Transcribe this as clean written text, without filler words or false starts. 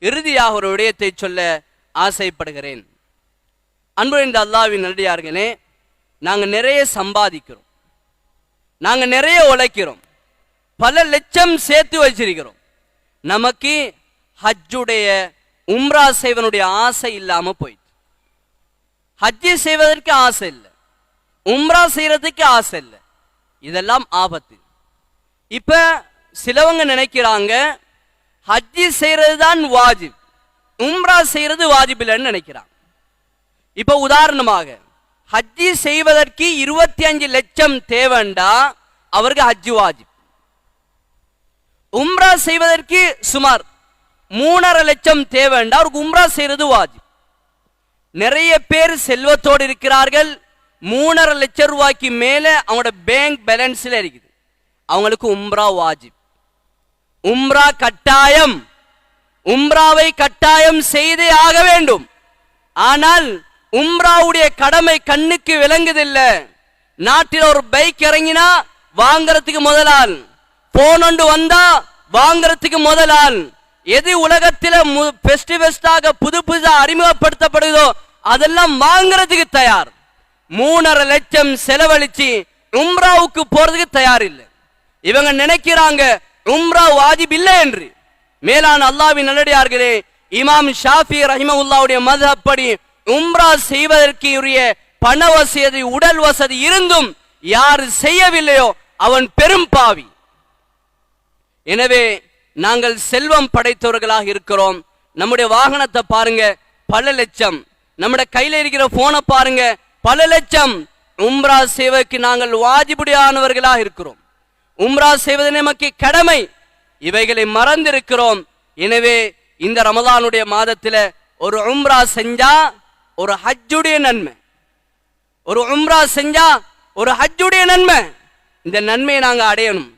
இறுதியாக ஒரு விடயத்தை சொல்ல ஆசைப்படுகிறேன். அன்புள்ள அல்லாஹ்வின் நல்லடியார்களே, நாங்கள் நிறைய சம்பாதிக்கிறோம், நாங்கள் நிறைய உழைக்கிறோம், பல லட்சம் சேர்த்து வச்சிருக்கிறோம். நமக்கு ஹஜ்ஜுடைய உம்ரா செய்வனுடைய ஆசை இல்லாம போயிடுது. ஹஜ்ஜி செய்வதற்கு ஆசை இல்லை, உம்ரா செய்யறதுக்கு ஆசை இல்லை. இதெல்லாம் ஆபத்து. இப்ப சிலவங்க நினைக்கிறாங்க ஹஜ்ஜி செய்யறது தான் வாஜிப், உம்ரா செய்யறது வாஜிப் இல்லைன்னு நினைக்கிறாங்க. இப்ப உதாரணமாக ஹஜ்ஜி செய்வதற்கு 25 லட்சம் தேவைண்டா அவருக்கு ஹஜ்ஜி வாஜிப். உம்ரா செய்வதற்கு சுமார் 3.5 லட்சம் தேவைண்டா அவருக்கு உம்ரா செய்யறது வாஜிப். நிறைய பேர் செல்வத்தோடு இருக்கிறார்கள், 3.5 லட்சம் ரூபாய்க்கு மேல அவங்களோட பேங்க் பேலன்ஸ்ல இருக்குது, அவங்களுக்கு உம்ரா வாஜிப். உம்ரா கட்டாயம், உம்ராவை கட்டாயம் செய்தே ஆக வேண்டும். ஆனால் உம்ராவுடைய கடமை கண்ணுக்கு விளங்குதில்லை. நாட்டில் ஒரு பைக் இறங்கினா வாங்கறதுக்கு முதலால், போன் ஒன்று வந்தா வாங்கறதுக்கு முதலால், எது உலகத்தில பெஸ்டாக புது புதுசா அறிமுகப்படுத்தப்படுதோ அதெல்லாம் வாங்கறதுக்கு தயார். 3.5 லட்சம் செலவழிச்சு உம்ராவுக்கு போறதுக்கு தயார் இல்லை. இவங்க நினைக்கிறாங்க உம்ரா வாஜிப் இல்லை என்று. மேலான அல்லாஹ்வின் நல்லடியார்களே, இமாம் ஷாஃபி ரஹிமஹுல்லாஹ்வுடைய மذஹப் படி உம்ரா செய்வதற்கு உரிய பண வசதி, உடல் வசதி இருந்தும் யார் செய்யவில்லையோ அவன் பெரும் பாவி. எனவே நாங்கள் செல்வம் படைத்தவர்களாக இருக்கிறோம். நம்முடைய வாகனத்தை பாருங்க, பல லட்சம். நம்முடைய கையில இருக்கிற போனை பாருங்க, பல லட்சம். உம்ரா செய்வதற்கு நாங்கள் வாஜிபுடையானவர்களாக இருக்கிறோம். உம்ரா செய்வது நமக்கு கடமை, இவைகளை மறந்திருக்கிறோம். எனவே இந்த ரமலானுடைய மாதத்துல ஒரு உம்ரா செஞ்சா ஒரு ஹஜ்ஜுடைய நன்மை, ஒரு உம்ரா செஞ்சா ஒரு ஹஜ்ஜுடைய நன்மை. இந்த நன்மையை நாங்கள் அடையணும்.